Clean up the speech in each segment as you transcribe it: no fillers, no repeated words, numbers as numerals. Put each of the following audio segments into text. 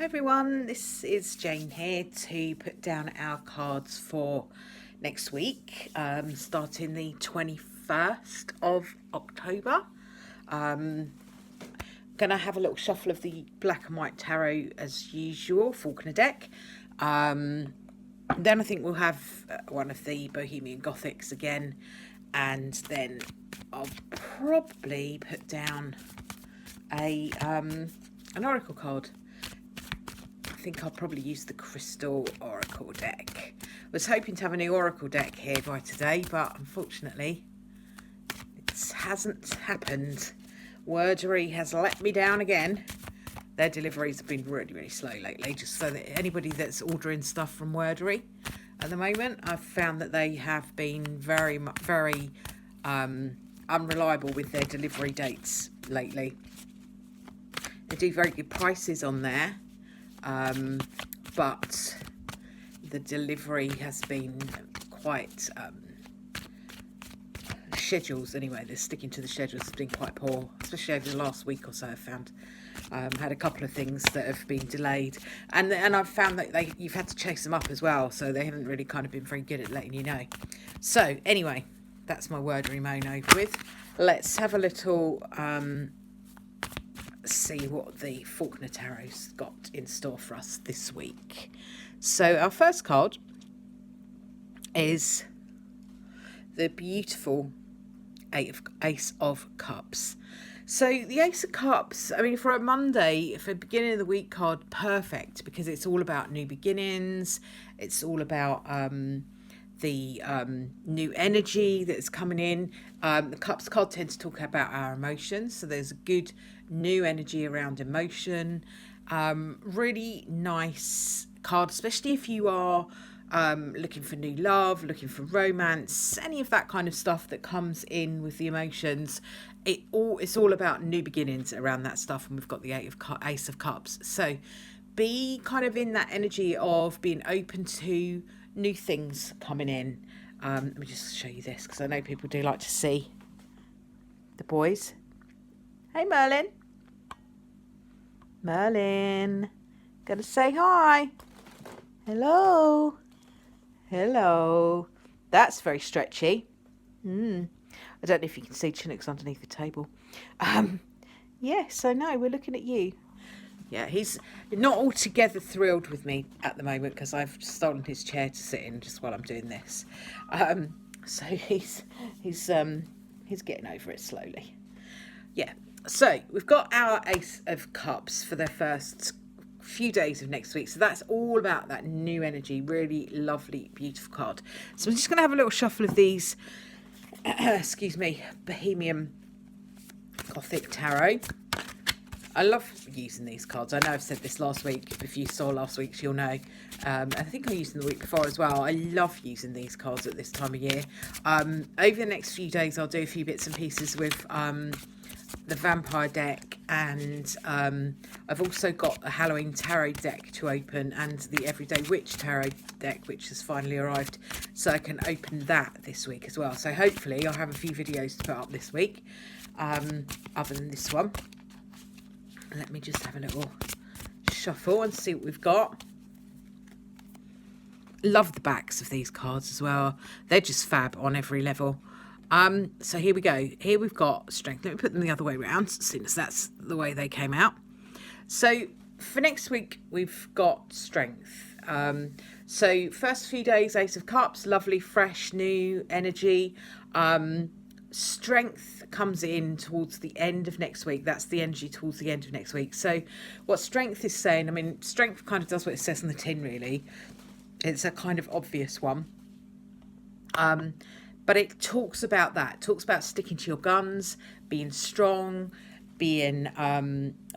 Hi everyone, this is Jane here to put down our cards for next week, starting the 21st of October. Gonna have a little shuffle of the black and white tarot as usual, Faulkner deck. Then I think we'll have one of the Bohemian Gothics again, and then I'll probably put down an oracle card. I think I'll probably use the Crystal Oracle deck. I was hoping to have a new Oracle deck here by today, but unfortunately it hasn't happened. Wordery has let me down again. Their deliveries have been really, really slow lately, just so that anybody that's ordering stuff from Wordery at the moment, I've found that they have been very unreliable with their delivery dates lately. They do very good prices on there. But the delivery has been quite schedules anyway. They're sticking to the schedules has been quite poor, especially over the last week or so. I've found had a couple of things that have been delayed, and I've found that you've had to chase them up as well, so they haven't really kind of been very good at letting you know. So anyway, that's my Wordery moan over with. Let's have a little see what the Faulkner Tarot's got in store for us this week. So our first card is the beautiful Ace of Cups. So the Ace of Cups, I mean, for a Monday, for a beginning of the week card, perfect, because it's all about new beginnings. It's all about the new energy that's coming in. The Cups card tends to talk about our emotions, so there's a good new energy around emotion. Really nice card, especially if you are looking for new love, looking for romance, any of that kind of stuff that comes in with the emotions. It's all about new beginnings around that stuff, and we've got the Ace of Cups. So be kind of in that energy of being open to new things coming in. Let me just show you this, because I know people do like to see the boys. Hey Merlin. Merlin, gotta say hi. Hello. Hello. That's very stretchy. I don't know if you can see Chinook's underneath the table. Yes, I know, we're looking at you. Yeah, he's not altogether thrilled with me at the moment because I've stolen his chair to sit in just while I'm doing this. So he's getting over it slowly. Yeah, so we've got our Ace of Cups for the first few days of next week. So that's all about that new energy. Really lovely, beautiful card. So I'm just going to have a little shuffle of these, excuse me, Bohemian Gothic Tarot. I love using these cards. I know I've said this last week. If you saw last week's, you'll know. I think I used them the week before as well. I love using these cards at this time of year. Over the next few days, I'll do a few bits and pieces with the Vampire deck, and I've also got a Halloween Tarot deck to open, and the Everyday Witch Tarot deck, which has finally arrived. So I can open that this week as well. So hopefully I'll have a few videos to put up this week, other than this one. Let me just have a little shuffle and see what we've got. Love the backs of these cards as well. They're just fab on every level. So here we go. Here we've got Strength. Let me put them the other way around, since that's the way they came out. So for next week, we've got Strength. So first few days, Ace of Cups, lovely, fresh, new energy. Strength comes in towards the end of next week. That's the energy towards the end of next week. So what Strength is saying, I mean, Strength kind of does what it says on the tin, really. It's a kind of obvious one. But it talks about that. It talks about sticking to your guns, being strong, being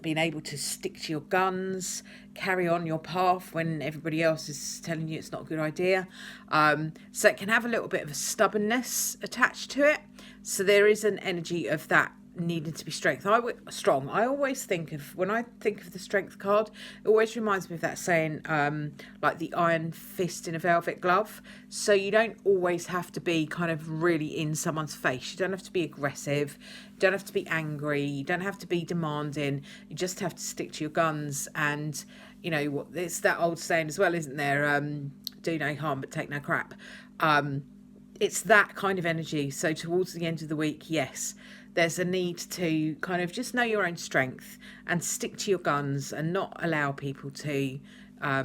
able to stick to your guns, carry on your path when everybody else is telling you it's not a good idea. So it can have a little bit of a stubbornness attached to it. So there is an energy of that needing to be strong. I always think of, when I think of the strength card, it always reminds me of that saying, like the iron fist in a velvet glove. So you don't always have to be kind of really in someone's face. You don't have to be aggressive. You don't have to be angry. You don't have to be demanding. You just have to stick to your guns. And, you know, it's that old saying as well, isn't there? Do no harm, but take no crap. It's that kind of energy. So towards the end of the week, yes, there's a need to kind of just know your own strength and stick to your guns and not allow people to, I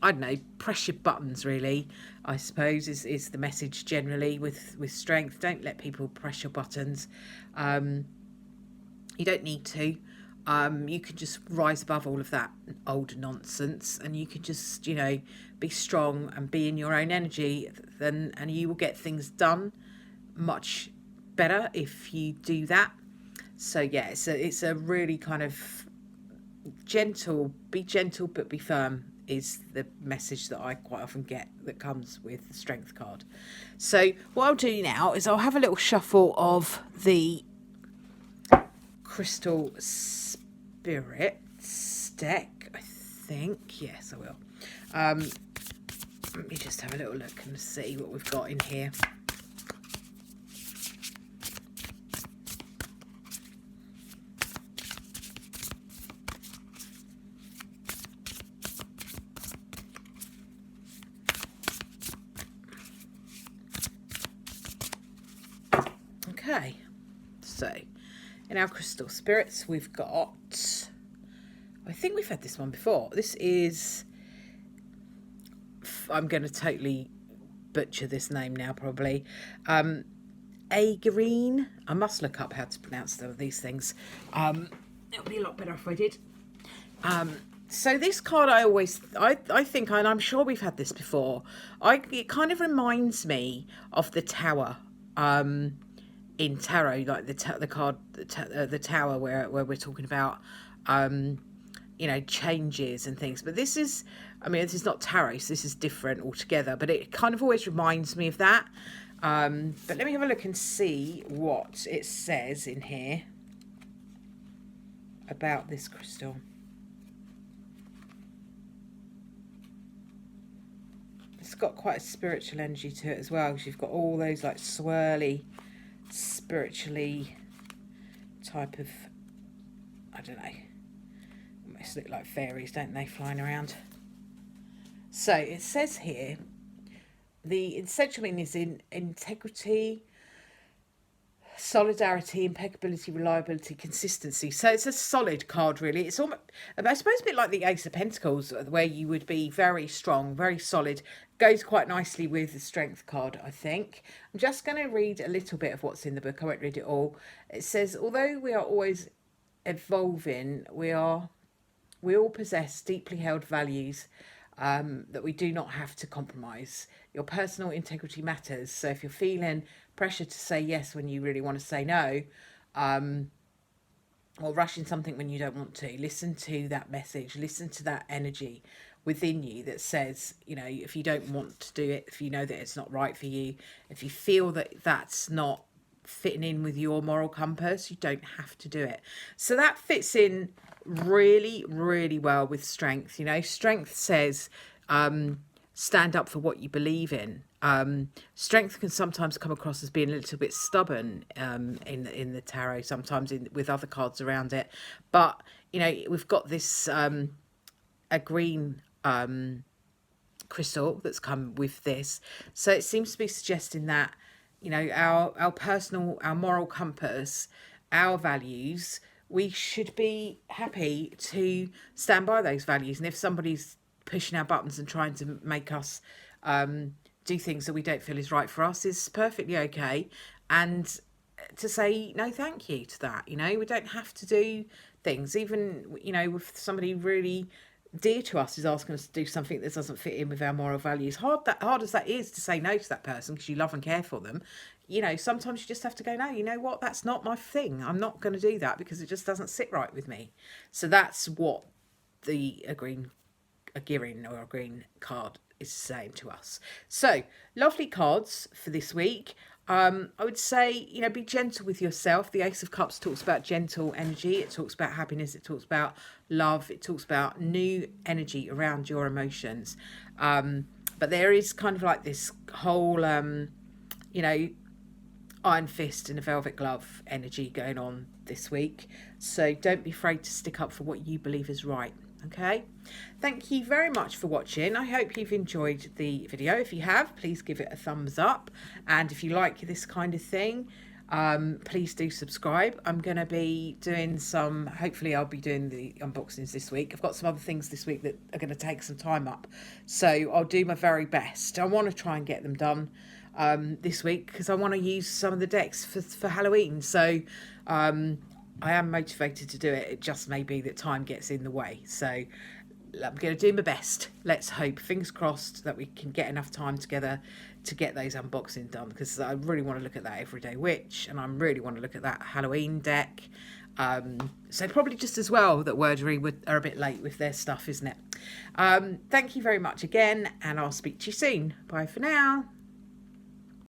don't know, press your buttons, really, I suppose, is the message generally with strength. Don't let people press your buttons. You don't need to. You can just rise above all of that old nonsense, and you can just, you know, be strong and be in your own energy, and you will get things done much better if you do that. So yeah, it's a really kind of be gentle but be firm is the message that I quite often get that comes with the strength card. So what I'll do now is I'll have a little shuffle of the Crystal Spirits deck, I think. Yes, I will. Let me just have a little look and see what we've got in here. Okay, so in our Crystal Spirits we've got, I think we've had this one before. This is, I'm going to totally butcher this name now probably, Aegirine. I must look up how to pronounce these things. It'll be a lot better if I did. So this card I think, and I'm sure we've had this before, it kind of reminds me of the Tower in tarot, like the card, the Tower, where we're talking about, you know, changes and things. But this is, I mean, this is not tarot, so this is different altogether. But it kind of always reminds me of that. But let me have a look and see what it says in here about this crystal. It's got quite a spiritual energy to it as well, because you've got all those like swirly, spiritually type of, I don't know, almost look like fairies, don't they, flying around. So it says here, the essential meaning is in integrity, solidarity, impeccability, reliability, consistency. So it's a solid card, really. It's almost, I suppose, a bit like the Ace of Pentacles, where you would be very strong, very solid. Goes quite nicely with the Strength card, I think. I'm just going to read a little bit of what's in the book. I won't read it all. It says, although we are always evolving, we all possess deeply held values that we do not have to compromise. Your personal integrity matters. So if you're feeling pressure to say yes when you really want to say no, or rushing something when you don't want to, listen to that message, listen to that energy within you that says, you know, if you don't want to do it, if you know that it's not right for you, if you feel that that's not fitting in with your moral compass, you don't have to do it. So that fits in really, really well with Strength. You know, Strength says, stand up for what you believe in. Strength can sometimes come across as being a little bit stubborn in the tarot, sometimes with other cards around it. But, you know, we've got this a green crystal that's come with this. So it seems to be suggesting that, you know, our personal, our moral compass, our values, we should be happy to stand by those values. And if somebody's pushing our buttons and trying to make us do things that we don't feel is right for us, is perfectly okay. And to say no thank you to that, you know, we don't have to do things, even, you know, if somebody really dear to us is asking us to do something that doesn't fit in with our moral values, hard as that is to say no to that person because you love and care for them, you know, sometimes you just have to go, no, you know what, that's not my thing, I'm not going to do that because it just doesn't sit right with me. So that's what a green card is saying to us. So lovely cards for this week. I would say, be gentle with yourself. The Ace of Cups talks about gentle energy. It talks about happiness. It talks about love. It talks about new energy around your emotions. But there is kind of like this whole, you know, iron fist and a velvet glove energy going on this week. So don't be afraid to stick up for what you believe is right. Okay, thank you very much for watching. I hope you've enjoyed the video. If you have, please give it a thumbs up, and if you like this kind of thing, please do subscribe. I'm going to be doing hopefully I'll be doing the unboxings this week. I've got some other things this week that are going to take some time up, so I'll do my very best. I want to try and get them done this week because I want to use some of the decks for Halloween. So I am motivated to do it. It just may be that time gets in the way. So I'm going to do my best. Let's hope, fingers crossed, that we can get enough time together to get those unboxing done, because I really want to look at that Everyday Witch, and I really want to look at that Halloween deck. So probably just as well that Wordery are a bit late with their stuff, isn't it? Thank you very much again, and I'll speak to you soon. Bye for now.